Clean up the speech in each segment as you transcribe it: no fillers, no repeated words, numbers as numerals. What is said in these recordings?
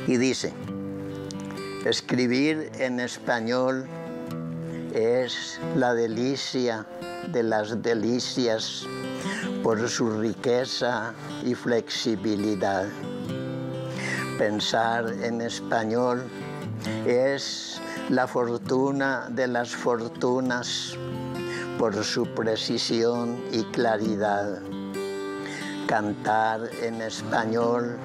Y dice: escribir en español es la delicia de las delicias por su riqueza y flexibilidad. Pensar en español es la fortuna de las fortunas por su precisión y claridad. Cantar en español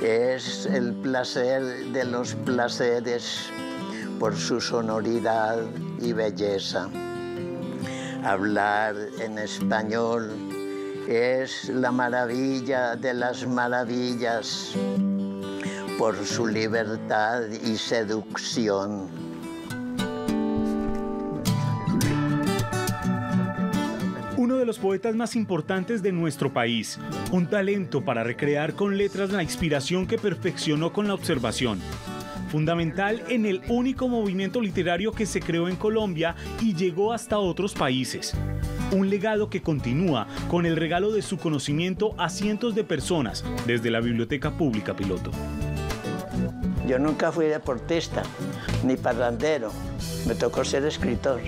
es el placer de los placeres por su sonoridad y belleza. Hablar en español es la maravilla de las maravillas por su libertad y seducción. Uno de los poetas más importantes de nuestro país, un talento para recrear con letras la inspiración que perfeccionó con la observación. Fundamental en el único movimiento literario que se creó en Colombia y llegó hasta otros países. Un legado que continúa con el regalo de su conocimiento a cientos de personas desde la Biblioteca Pública Piloto. Yo nunca fui deportista, ni parrandero. Me tocó ser escritor.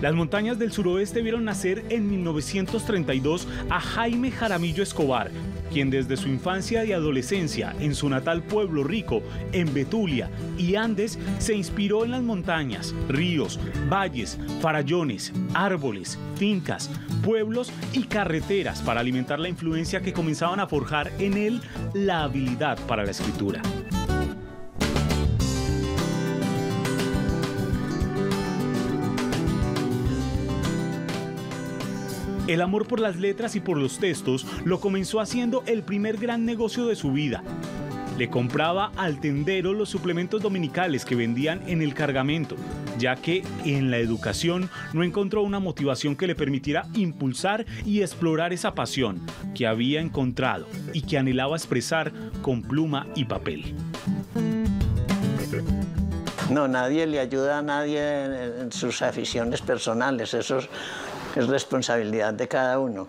Las montañas del suroeste vieron nacer en 1932 a Jaime Jaramillo Escobar, quien desde su infancia y adolescencia en su natal Pueblo Rico, en Betulia y Andes, se inspiró en las montañas, ríos, valles, farallones, árboles, fincas, pueblos y carreteras para alimentar la influencia que comenzaban a forjar en él la habilidad para la escritura. El amor por las letras y por los textos lo comenzó haciendo el primer gran negocio de su vida. Le compraba al tendero los suplementos dominicales que vendían en el cargamento, ya que en la educación no encontró una motivación que le permitiera impulsar y explorar esa pasión que había encontrado y que anhelaba expresar con pluma y papel. No, nadie le ayuda a nadie en sus aficiones personales, eso es responsabilidad de cada uno.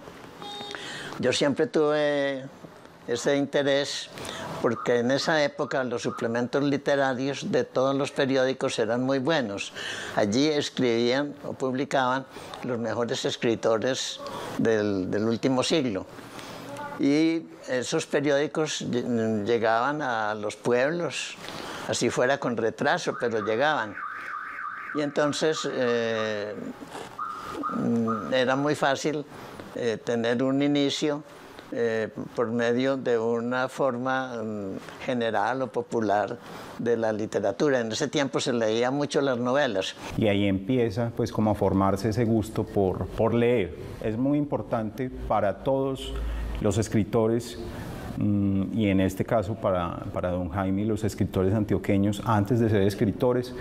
Yo siempre tuve ese interés porque en esa época los suplementos literarios de todos los periódicos eran muy buenos. Allí escribían o publicaban los mejores escritores del último siglo. Y esos periódicos llegaban a los pueblos, así fuera con retraso, pero llegaban. Y entonces era muy fácil tener un inicio por medio de una forma general o popular de la literatura. En ese tiempo se leía mucho las novelas. Y ahí empieza pues como a formarse ese gusto por leer. Es muy importante para todos los escritores y en este caso para don Jaime y los escritores antioqueños, antes de ser escritores,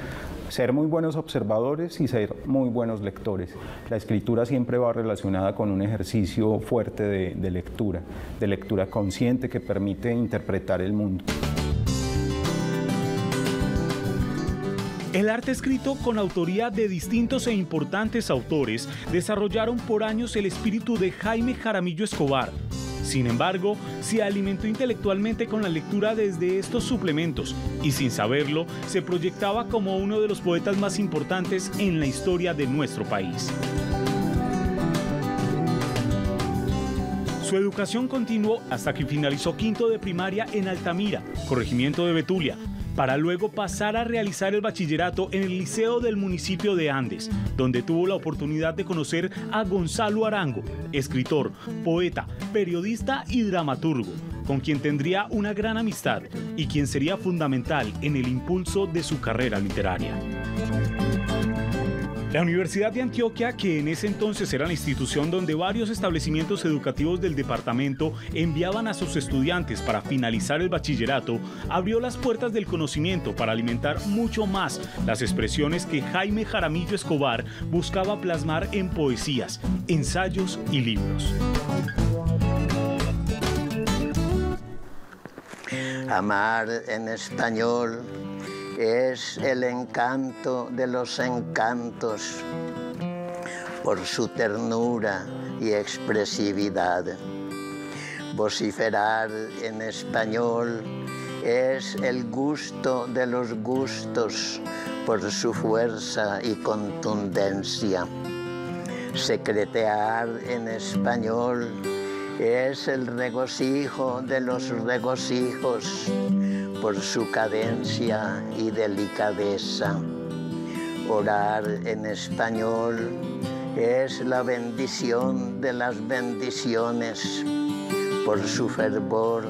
ser muy buenos observadores y ser muy buenos lectores. La escritura siempre va relacionada con un ejercicio fuerte de lectura consciente que permite interpretar el mundo. El arte escrito con autoría de distintos e importantes autores desarrollaron por años el espíritu de Jaime Jaramillo Escobar. Sin embargo, se alimentó intelectualmente con la lectura desde estos suplementos y sin saberlo, se proyectaba como uno de los poetas más importantes en la historia de nuestro país. Su educación continuó hasta que finalizó quinto de primaria en Altamira, corregimiento de Betulia, para luego pasar a realizar el bachillerato en el liceo del municipio de Andes, donde tuvo la oportunidad de conocer a Gonzalo Arango, escritor, poeta, periodista y dramaturgo, con quien tendría una gran amistad y quien sería fundamental en el impulso de su carrera literaria. La Universidad de Antioquia, que en ese entonces era la institución donde varios establecimientos educativos del departamento enviaban a sus estudiantes para finalizar el bachillerato, abrió las puertas del conocimiento para alimentar mucho más las expresiones que Jaime Jaramillo Escobar buscaba plasmar en poesías, ensayos y libros. Amar en español es el encanto de los encantos por su ternura y expresividad. Vociferar en español es el gusto de los gustos por su fuerza y contundencia. Secretear en español es el regocijo de los regocijos por su cadencia y delicadeza. Orar en español es la bendición de las bendiciones por su fervor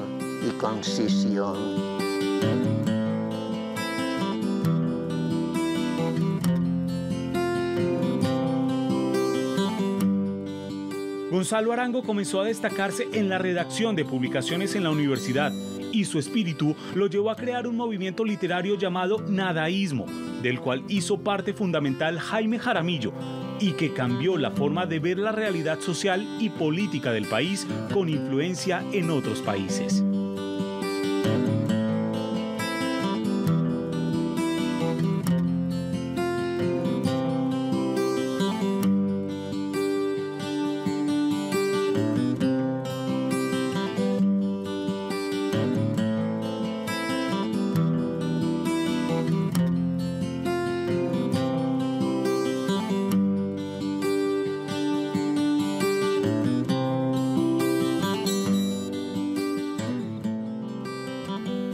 y concisión. Gonzalo Arango comenzó a destacarse en la redacción de publicaciones en la universidad y su espíritu lo llevó a crear un movimiento literario llamado nadaísmo, del cual hizo parte fundamental Jaime Jaramillo y que cambió la forma de ver la realidad social y política del país con influencia en otros países.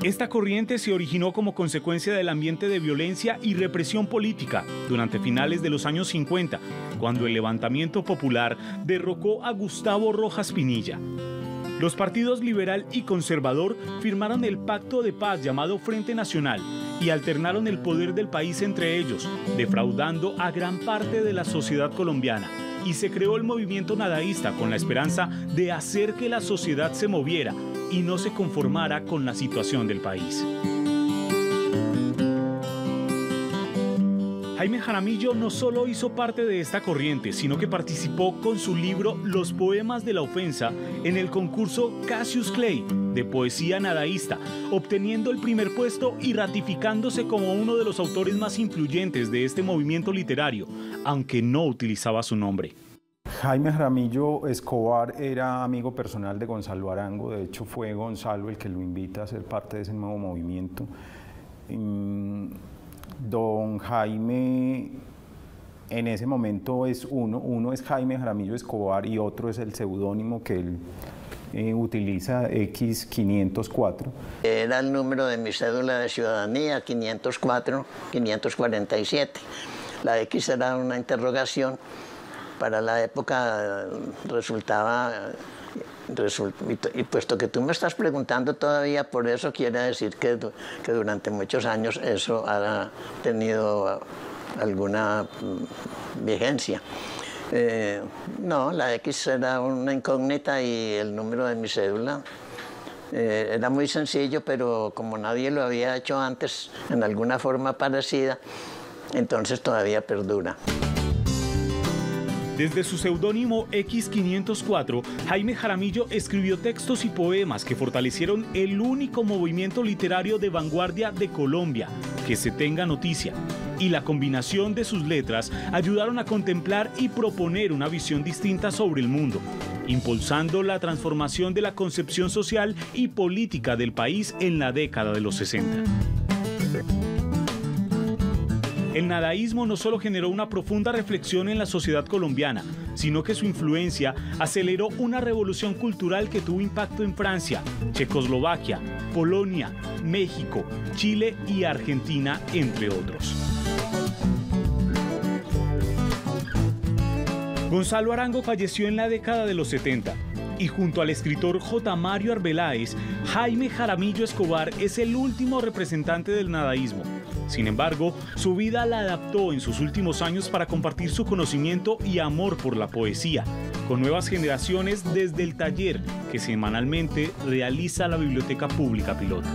Esta corriente se originó como consecuencia del ambiente de violencia y represión política durante finales de los años 50, cuando el levantamiento popular derrocó a Gustavo Rojas Pinilla. Los partidos liberal y conservador firmaron el pacto de paz llamado Frente Nacional y alternaron el poder del país entre ellos, defraudando a gran parte de la sociedad colombiana. Y se creó el movimiento nadaísta con la esperanza de hacer que la sociedad se moviera y no se conformara con la situación del país. Jaime Jaramillo no solo hizo parte de esta corriente, sino que participó con su libro Los Poemas de la Ofensa en el concurso Cassius Clay de poesía nadaísta, obteniendo el primer puesto y ratificándose como uno de los autores más influyentes de este movimiento literario, aunque no utilizaba su nombre. Jaime Jaramillo Escobar era amigo personal de Gonzalo Arango, de hecho fue Gonzalo el que lo invita a ser parte de ese nuevo movimiento. Don Jaime en ese momento es uno es Jaime Jaramillo Escobar y otro es el seudónimo que él utiliza, X504. Era el número de mi cédula de ciudadanía, 504-547. La X era una interrogación. Para la época y puesto que tú me estás preguntando todavía por eso, quiere decir que durante muchos años eso ha tenido alguna vigencia. No, la X era una incógnita y el número de mi cédula era muy sencillo, pero como nadie lo había hecho antes en alguna forma parecida, entonces todavía perdura. Desde su seudónimo X504, Jaime Jaramillo escribió textos y poemas que fortalecieron el único movimiento literario de vanguardia de Colombia, que se tenga noticia, y la combinación de sus letras ayudaron a contemplar y proponer una visión distinta sobre el mundo, impulsando la transformación de la concepción social y política del país en la década de los 60. El nadaísmo no solo generó una profunda reflexión en la sociedad colombiana, sino que su influencia aceleró una revolución cultural que tuvo impacto en Francia, Checoslovaquia, Polonia, México, Chile y Argentina, entre otros. Gonzalo Arango falleció en la década de los 70 y junto al escritor J. Mario Arbeláez, Jaime Jaramillo Escobar es el último representante del nadaísmo. Sin embargo, su vida la adaptó en sus últimos años para compartir su conocimiento y amor por la poesía, con nuevas generaciones desde el taller que semanalmente realiza la Biblioteca Pública Piloto.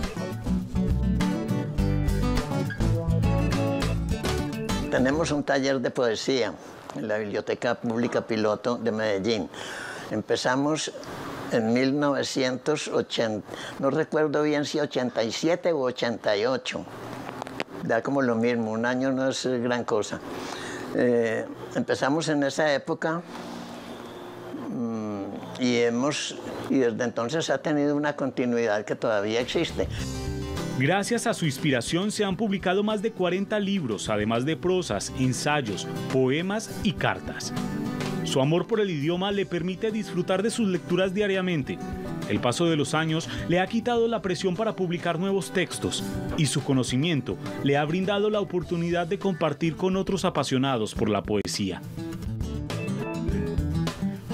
Tenemos un taller de poesía en la Biblioteca Pública Piloto de Medellín. Empezamos en 1980, no recuerdo bien si 87 u 88. Da como lo mismo, un año no es gran cosa. Empezamos en esa época y hemos y desde entonces ha tenido una continuidad que todavía existe. Gracias a su inspiración se han publicado más de 40 libros, además de prosas, ensayos, poemas y cartas. Su amor por el idioma le permite disfrutar de sus lecturas diariamente. El paso de los años le ha quitado la presión para publicar nuevos textos y su conocimiento le ha brindado la oportunidad de compartir con otros apasionados por la poesía.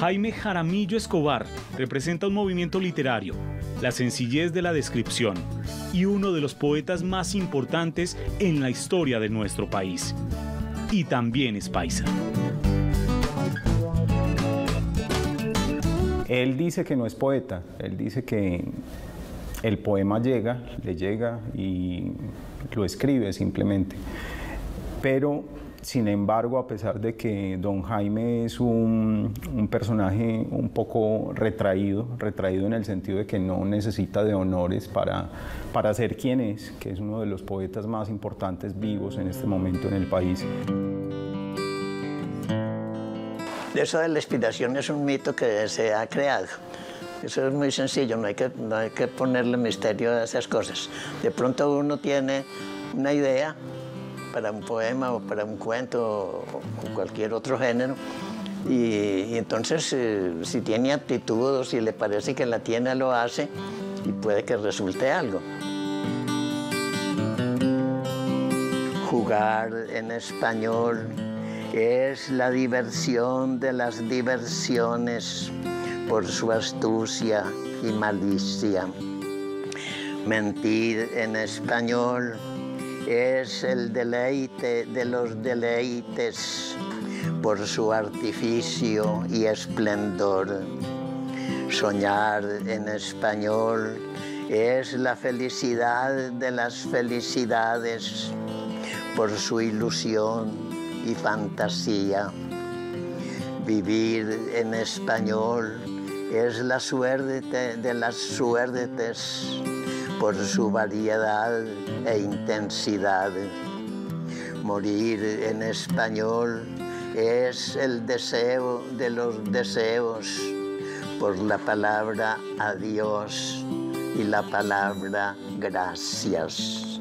Jaime Jaramillo Escobar representa un movimiento literario, la sencillez de la descripción y uno de los poetas más importantes en la historia de nuestro país. Y también es paisa. Él dice que no es poeta, él dice que el poema le llega y lo escribe simplemente. Pero, sin embargo, a pesar de que don Jaime es un personaje un poco retraído en el sentido de que no necesita de honores para ser quien es, que es uno de los poetas más importantes vivos en este momento en el país. Eso de la inspiración es un mito que se ha creado. Eso es muy sencillo, no hay que ponerle misterio a esas cosas. De pronto uno tiene una idea para un poema o para un cuento o cualquier otro género y entonces si tiene aptitud o si le parece que la tiene, lo hace y puede que resulte algo. Jugar en español es la diversión de las diversiones por su astucia y malicia. Mentir en español es el deleite de los deleites por su artificio y esplendor. Soñar en español es la felicidad de las felicidades por su ilusión y fantasía. Vivir en español es la suerte de las suertes por su variedad e intensidad. Morir en español es el deseo de los deseos por la palabra adiós y la palabra gracias.